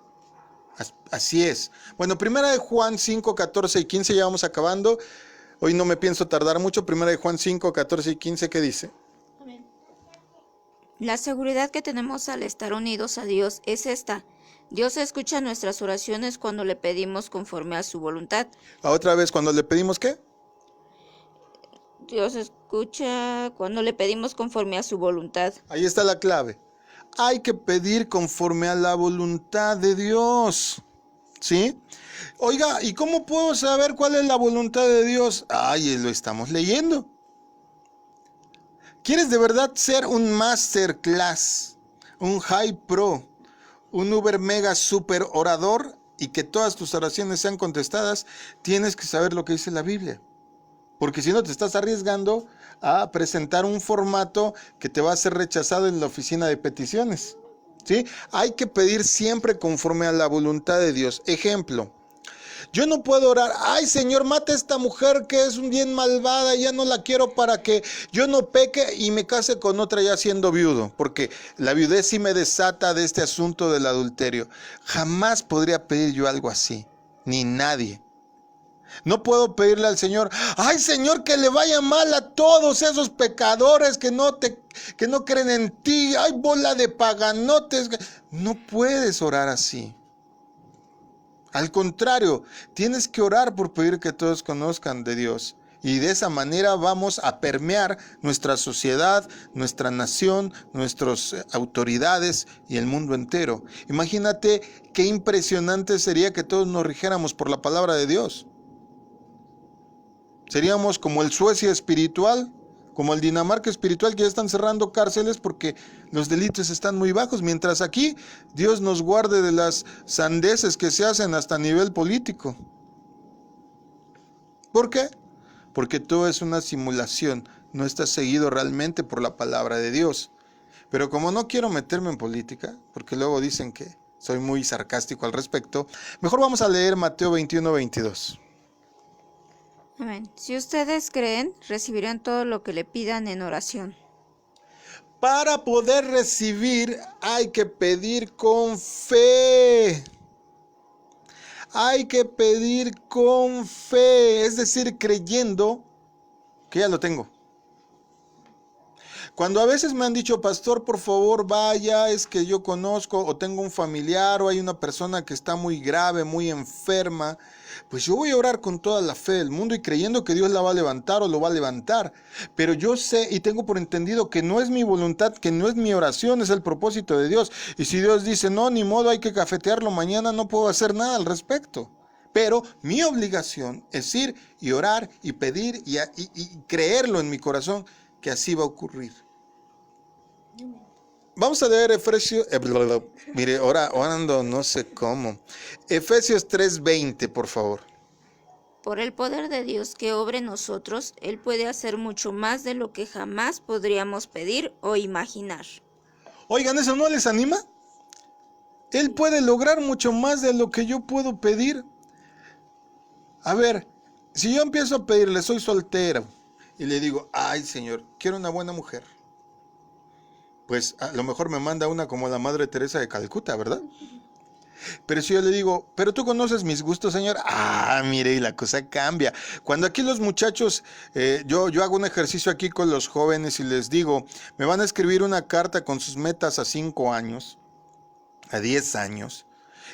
Así es. Bueno, primera de Juan 5, 14 y 15, ya vamos acabando. Hoy no me pienso tardar mucho. Primera de Juan 5, 14 y 15, ¿qué dice? La seguridad que tenemos al estar unidos a Dios es esta: Dios escucha nuestras oraciones cuando le pedimos conforme a su voluntad. Otra vez, cuando le pedimos, ¿qué? Dios escucha cuando le pedimos conforme a su voluntad. Ahí está la clave. Hay que pedir conforme a la voluntad de Dios. ¿Sí? Oiga, ¿y cómo puedo saber cuál es la voluntad de Dios? Ay, lo estamos leyendo. ¿Quieres de verdad ser un masterclass, un high pro, un uber mega super orador y que todas tus oraciones sean contestadas? Tienes que saber lo que dice la Biblia. Porque si no, te estás arriesgando a presentar un formato que te va a ser rechazado en la oficina de peticiones. ¿Sí? Hay que pedir siempre conforme a la voluntad de Dios. Ejemplo, yo no puedo orar, ay Señor, mata a esta mujer que es un bien malvada, ya no la quiero para que yo no peque y me case con otra ya siendo viudo, porque la viudez sí me desata de este asunto del adulterio. Jamás podría pedir yo algo así, ni nadie. No puedo pedirle al Señor, ay Señor, que le vaya mal a todos esos pecadores que no creen en ti, ay bola de paganotes. No puedes orar así. Al contrario, tienes que orar por pedir que todos conozcan de Dios. Y de esa manera vamos a permear nuestra sociedad, nuestra nación, nuestras autoridades y el mundo entero. Imagínate qué impresionante sería que todos nos rigiéramos por la palabra de Dios. Seríamos como el Suecia espiritual, como el Dinamarca espiritual, que ya están cerrando cárceles porque los delitos están muy bajos, mientras aquí Dios nos guarde de las sandeces que se hacen hasta a nivel político. ¿Por qué? Porque todo es una simulación, no está seguido realmente por la palabra de Dios. Pero como no quiero meterme en política, porque luego dicen que soy muy sarcástico al respecto, mejor vamos a leer Mateo 21, 22. Amén. Si ustedes creen, recibirán todo lo que le pidan en oración. Para poder recibir hay que pedir con fe. Hay que pedir con fe, es decir, creyendo que ya lo tengo. Cuando a veces me han dicho, pastor, por favor vaya, es que yo conozco o tengo un familiar o hay una persona que está muy grave, muy enferma, pues yo voy a orar con toda la fe del mundo y creyendo que Dios la va a levantar o lo va a levantar. Pero yo sé y tengo por entendido que no es mi voluntad, que no es mi oración, es el propósito de Dios. Y si Dios dice, no, ni modo, hay que cafetearlo mañana, no puedo hacer nada al respecto. Pero mi obligación es ir y orar y pedir y creerlo en mi corazón que así va a ocurrir. Vamos a leer Efesios, mire, ahora ando no sé cómo. Efesios 3:20, por favor. Por el poder de Dios que obra en nosotros, Él puede hacer mucho más de lo que jamás podríamos pedir o imaginar. Oigan, ¿eso no les anima? Él puede lograr mucho más de lo que yo puedo pedir. A ver, si yo empiezo a pedirle, soy soltero, y le digo, ay Señor, quiero una buena mujer. Pues a lo mejor me manda una como la Madre Teresa de Calcuta, ¿verdad? Pero si yo le digo, pero tú conoces mis gustos, Señor. Ah, mire, y la cosa cambia. Cuando aquí los muchachos, yo hago un ejercicio aquí con los jóvenes y les digo, me van a escribir una carta con sus metas a 5 años, a 10 años.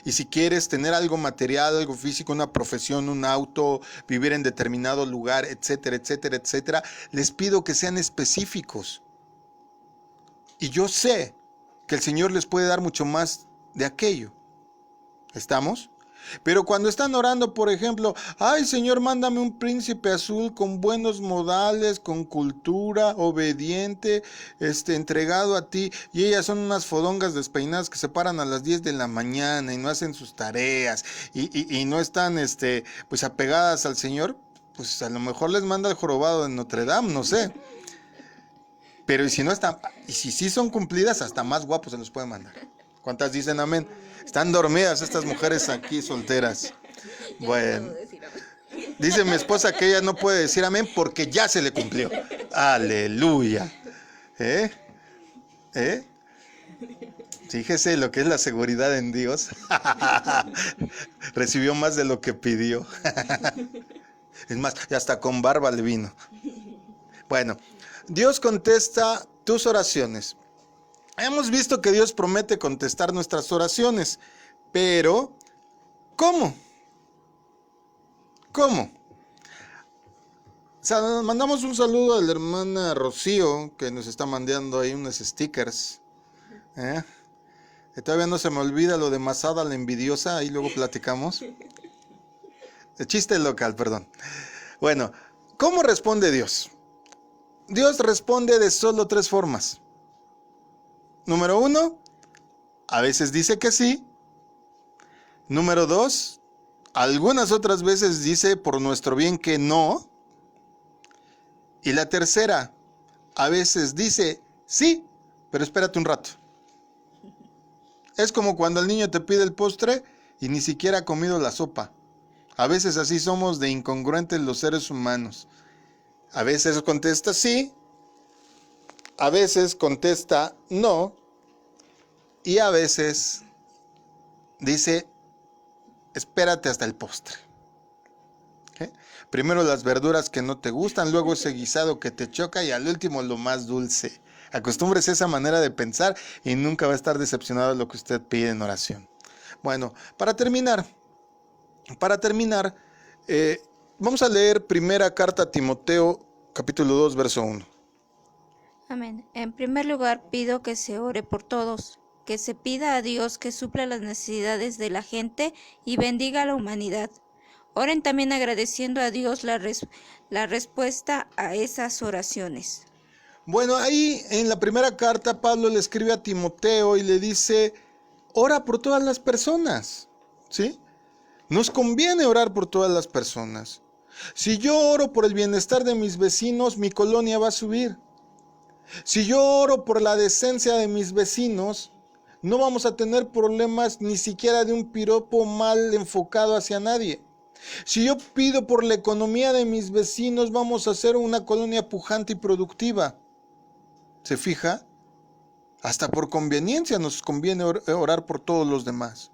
Y si quieres tener algo material, algo físico, una profesión, un auto, vivir en determinado lugar, etcétera, etcétera, etcétera, les pido que sean específicos. Y yo sé que el Señor les puede dar mucho más de aquello. ¿Estamos? Pero cuando están orando, por ejemplo, ay Señor, mándame un príncipe azul con buenos modales, con cultura, obediente, entregado a ti, y ellas son unas fodongas despeinadas que se paran a las 10 de la mañana y no hacen sus tareas y no están pues apegadas al Señor, pues a lo mejor les manda el jorobado de Notre Dame, no sé. Pero y si no están, y si sí son cumplidas, hasta más guapos se los puede mandar. ¿Cuántas dicen amén? Están dormidas estas mujeres aquí solteras. Bueno, dice mi esposa que ella no puede decir amén porque ya se le cumplió. Aleluya. Fíjese lo que es la seguridad en Dios. Recibió más de lo que pidió. Es más, hasta con barba le vino. Bueno, Dios contesta tus oraciones. Hemos visto que Dios promete contestar nuestras oraciones, pero ¿cómo? ¿Cómo? Mandamos un saludo a la hermana Rocío, que nos está mandando ahí unos stickers. Que todavía no se me olvida lo de Masada la envidiosa, ahí luego platicamos. El chiste local, perdón. Bueno, ¿cómo responde Dios? Dios responde de solo 3 formas. Número 1, a veces dice que sí. Número 2, algunas otras veces dice por nuestro bien que no. Y la tercera, a veces dice sí, pero espérate un rato. Es como cuando el niño te pide el postre y ni siquiera ha comido la sopa. A veces así somos de incongruentes los seres humanos. A veces contesta sí, a veces contesta no, y a veces dice, espérate hasta el postre. ¿Okay? Primero las verduras que no te gustan, luego ese guisado que te choca y al último lo más dulce. Acostúmbrese a esa manera de pensar y nunca va a estar decepcionado de lo que usted pide en oración. Bueno, para terminar, vamos a leer primera carta a Timoteo, capítulo 2, verso 1. Amén. En primer lugar, pido que se ore por todos, que se pida a Dios que supla las necesidades de la gente y bendiga a la humanidad. Oren también agradeciendo a Dios la respuesta a esas oraciones. Bueno, ahí en la primera carta Pablo le escribe a Timoteo y le dice, ora por todas las personas, ¿sí? Nos conviene orar por todas las personas. Si yo oro por el bienestar de mis vecinos, mi colonia va a subir. Si yo oro por la decencia de mis vecinos, no vamos a tener problemas ni siquiera de un piropo mal enfocado hacia nadie. Si yo pido por la economía de mis vecinos, vamos a hacer una colonia pujante y productiva. ¿Se fija? Hasta por conveniencia nos conviene orar por todos los demás.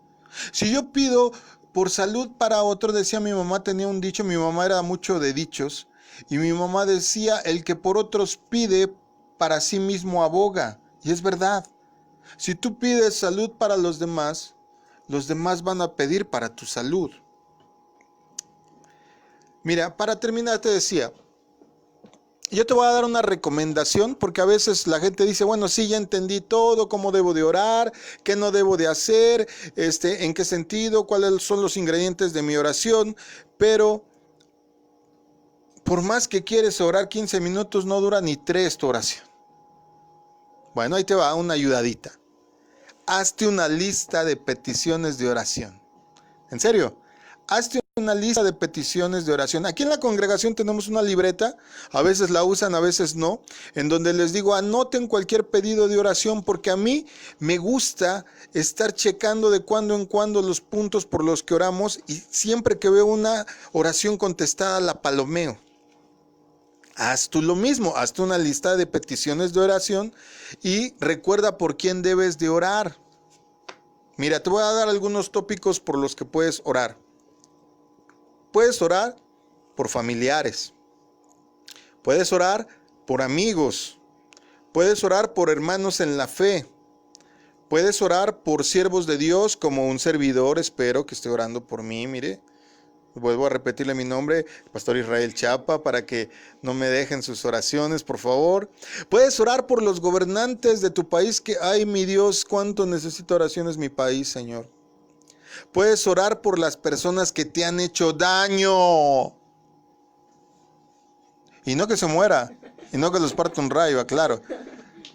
Si yo pido por salud para otro, decía mi mamá, tenía un dicho, mi mamá era mucho de dichos, y mi mamá decía, el que por otros pide, para sí mismo aboga. Y es verdad. Si tú pides salud para los demás van a pedir para tu salud. Mira, para terminar te decía, yo te voy a dar una recomendación, porque a veces la gente dice, bueno, sí, ya entendí todo, cómo debo de orar, qué no debo de hacer, en qué sentido, cuáles son los ingredientes de mi oración, pero por más que quieres orar 15 minutos, no dura ni 3 tu oración. Bueno, ahí te va una ayudadita. Hazte una lista de peticiones de oración. ¿En serio? Hazte una lista de peticiones de oración. Aquí en la congregación tenemos una libreta, a veces la usan, a veces no, en donde les digo, anoten cualquier pedido de oración, porque a mí me gusta estar checando de cuando en cuando los puntos por los que oramos, y siempre que veo una oración contestada la palomeo. Haz tú lo mismo, hazte una lista de peticiones de oración y recuerda por quién debes de orar. Mira, te voy a dar algunos tópicos por los que puedes orar. Puedes orar por familiares, puedes orar por amigos, puedes orar por hermanos en la fe, Puedes orar por siervos de Dios como un servidor, espero que esté orando por mí, mire. Vuelvo a repetirle mi nombre, Pastor Israel Chapa, para que no me dejen sus oraciones, por favor. Puedes orar por los gobernantes de tu país, que, ay, mi Dios, cuánto necesita oraciones mi país, Señor. Puedes orar por las personas que te han hecho daño. Y no que se muera, y no que los parta un rayo, claro,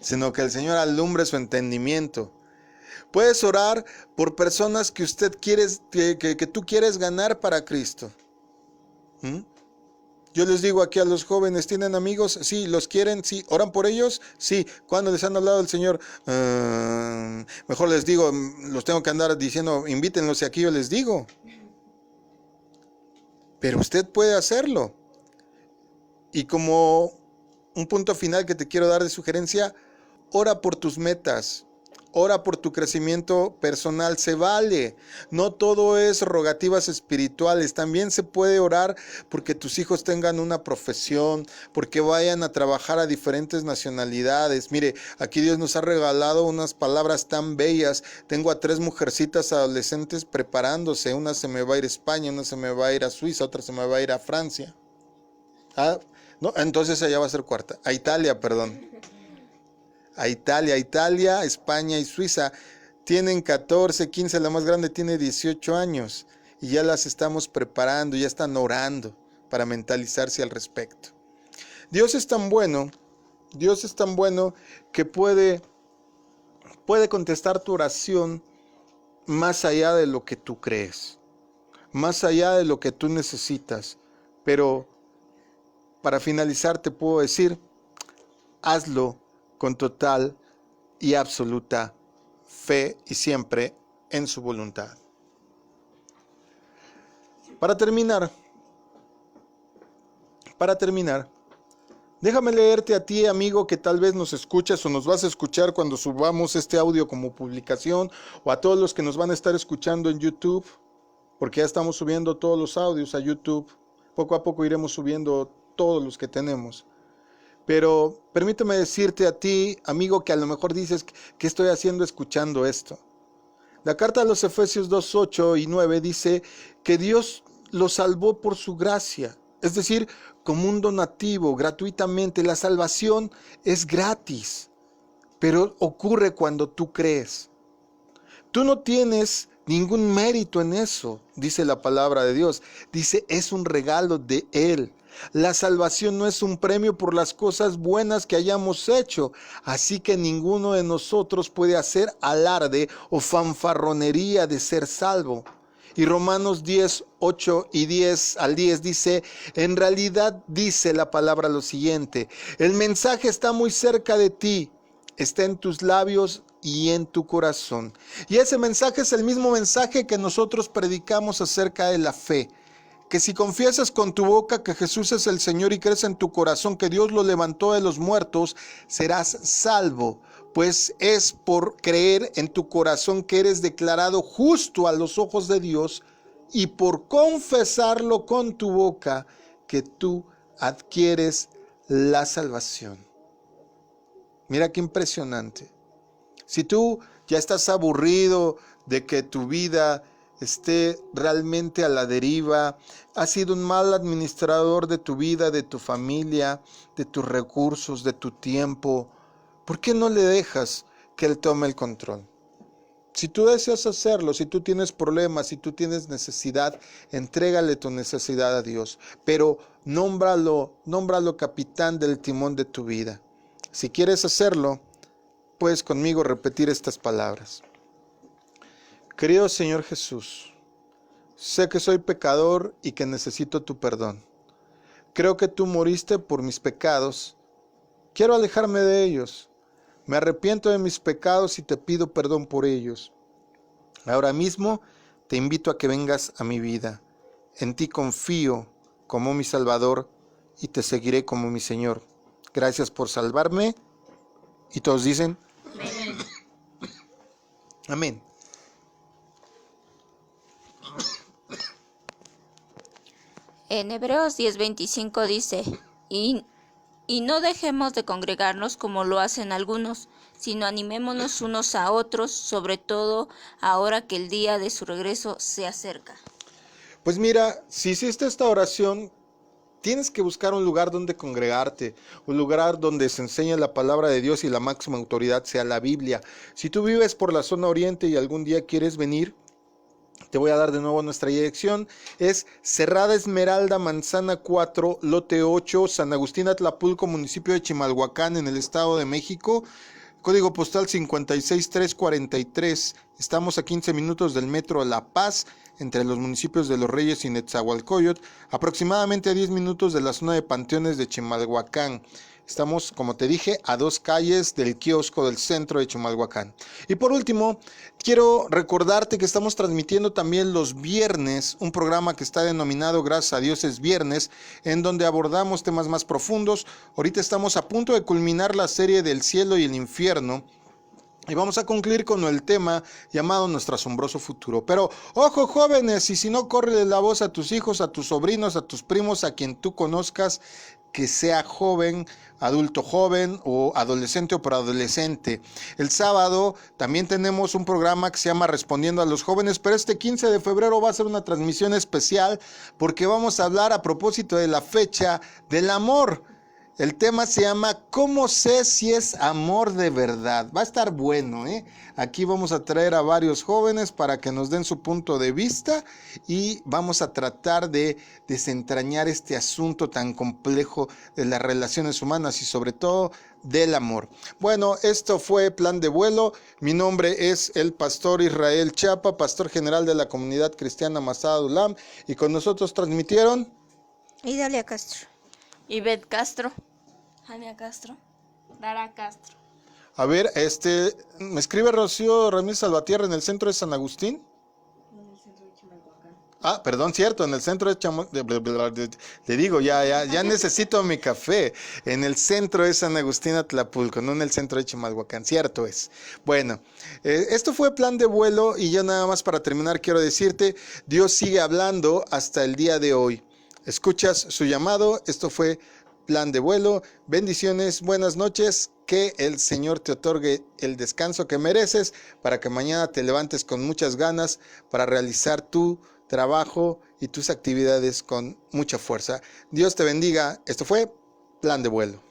sino que el Señor alumbre su entendimiento. Puedes orar por personas que usted quieres, que tú quieres ganar para Cristo. ¿Mm? Yo les digo aquí a los jóvenes, ¿tienen amigos? Sí. ¿Los quieren? Sí. ¿Oran por ellos? Sí. ¿Cuándo les han hablado del Señor? Mejor les digo, los tengo que andar diciendo, invítenlos y aquí yo les digo. Pero usted puede hacerlo. Y como un punto final que te quiero dar de sugerencia, ora por tus metas. Ora por tu crecimiento personal, se vale. No todo es rogativas espirituales. También se puede orar porque tus hijos tengan una profesión, porque vayan a trabajar a diferentes nacionalidades. Mire, aquí Dios nos ha regalado unas palabras tan bellas. Tengo a 3 mujercitas adolescentes preparándose. Una se me va a ir a España, una se me va a ir a Suiza, otra se me va a ir a Francia. No, entonces allá va a ser cuarta. A Italia, perdón. A Italia, España y Suiza tienen 14, 15, la más grande tiene 18 años y ya las estamos preparando, ya están orando para mentalizarse al respecto. Dios es tan bueno que puede contestar tu oración más allá de lo que tú crees, más allá de lo que tú necesitas. Pero para finalizar te puedo decir, hazlo con total y absoluta fe y siempre en su voluntad. Para terminar, déjame leerte a ti, amigo, que tal vez nos escuchas o nos vas a escuchar cuando subamos este audio como publicación, o a todos los que nos van a estar escuchando en YouTube, porque ya estamos subiendo todos los audios a YouTube. Poco a poco iremos subiendo todos los que tenemos. Pero permíteme decirte a ti, amigo, que a lo mejor dices, ¿qué estoy haciendo escuchando esto? La carta a los Efesios 2, 8 y 9 dice que Dios lo salvó por su gracia, es decir, como un donativo, gratuitamente. La salvación es gratis, pero ocurre cuando tú crees. Tú no tienes ningún mérito en eso, dice la palabra de Dios. Dice, es un regalo de Él. La salvación no es un premio por las cosas buenas que hayamos hecho, así que ninguno de nosotros puede hacer alarde o fanfarronería de ser salvo. Y Romanos 10, 8 y 10 al 10 dice, en realidad dice la palabra lo siguiente, el mensaje está muy cerca de ti, está en tus labios y en tu corazón. Y ese mensaje es el mismo mensaje que nosotros predicamos acerca de la fe. Que si confiesas con tu boca que Jesús es el Señor y crees en tu corazón que Dios lo levantó de los muertos, serás salvo, pues es por creer en tu corazón que eres declarado justo a los ojos de Dios y por confesarlo con tu boca que tú adquieres la salvación. Mira qué impresionante. Si tú ya estás aburrido de que tu vida esté realmente a la deriva, has sido un mal administrador de tu vida, de tu familia, de tus recursos, de tu tiempo, ¿por qué no le dejas que Él tome el control? Si tú deseas hacerlo, si tú tienes problemas, si tú tienes necesidad, entrégale tu necesidad a Dios, pero nómbralo capitán del timón de tu vida. Si quieres hacerlo, puedes conmigo repetir estas palabras. Querido Señor Jesús, sé que soy pecador y que necesito tu perdón. Creo que tú moriste por mis pecados. Quiero alejarme de ellos. Me arrepiento de mis pecados y te pido perdón por ellos. Ahora mismo te invito a que vengas a mi vida. En ti confío como mi Salvador y te seguiré como mi Señor. Gracias por salvarme. Y todos dicen, amén. Amén. En Hebreos 10:25 dice, y Y no dejemos de congregarnos como lo hacen algunos, sino animémonos unos a otros, sobre todo ahora que el día de su regreso se acerca. Pues mira, si hiciste esta oración, tienes que buscar un lugar donde congregarte, un lugar donde se enseñe la palabra de Dios y la máxima autoridad sea la Biblia. Si tú vives por la zona oriente y algún día quieres venir, te voy a dar de nuevo nuestra dirección. Es Cerrada Esmeralda, Manzana 4, Lote 8, San Agustín Atlapulco, municipio de Chimalhuacán, en el Estado de México. Código postal 56343. Estamos a 15 minutos del metro La Paz, entre los municipios de Los Reyes y Netzahualcóyotl, aproximadamente a 10 minutos de la zona de Panteones de Chimalhuacán. Estamos, como te dije, a 2 calles del kiosco del centro de Chimalhuacán. Y por último, quiero recordarte que estamos transmitiendo también los viernes un programa que está denominado Gracias a Dios es Viernes, en donde abordamos temas más profundos. Ahorita estamos a punto de culminar la serie del cielo y el infierno. Y vamos a concluir con el tema llamado Nuestro Asombroso Futuro. Pero, ojo jóvenes, y si no, córrele la voz a tus hijos, a tus sobrinos, a tus primos, a quien tú conozcas, que sea joven, adulto joven o adolescente o preadolescente. El sábado también tenemos un programa que se llama Respondiendo a los Jóvenes, pero este 15 de febrero va a ser una transmisión especial porque vamos a hablar a propósito de la fecha del amor. El tema se llama ¿Cómo sé si es amor de verdad? Va a estar bueno, ¿eh? Aquí vamos a traer a varios jóvenes para que nos den su punto de vista y vamos a tratar de desentrañar este asunto tan complejo de las relaciones humanas y sobre todo del amor. Bueno, esto fue Plan de Vuelo. Mi nombre es el pastor Israel Chapa, pastor general de la Comunidad Cristiana Masada Dulam, y con nosotros transmitieron Idalia Castro. Ivette Castro. Jania Castro. Dara Castro. A ver, me escribe Rocío Ramírez Salvatierra en el centro de San Agustín. En el centro de Chimalhuacán. Ah, perdón, cierto, en el centro de le digo, ya necesito mi café. En el centro de San Agustín Atlapulco, no en el centro de Chimalhuacán, cierto es. Bueno, esto fue Plan de Vuelo y yo nada más para terminar quiero decirte, Dios sigue hablando hasta el día de hoy. Escuchas su llamado, esto fue Plan de Vuelo. Bendiciones, buenas noches, que el Señor te otorgue el descanso que mereces para que mañana te levantes con muchas ganas para realizar tu trabajo y tus actividades con mucha fuerza. Dios te bendiga. Esto fue Plan de Vuelo.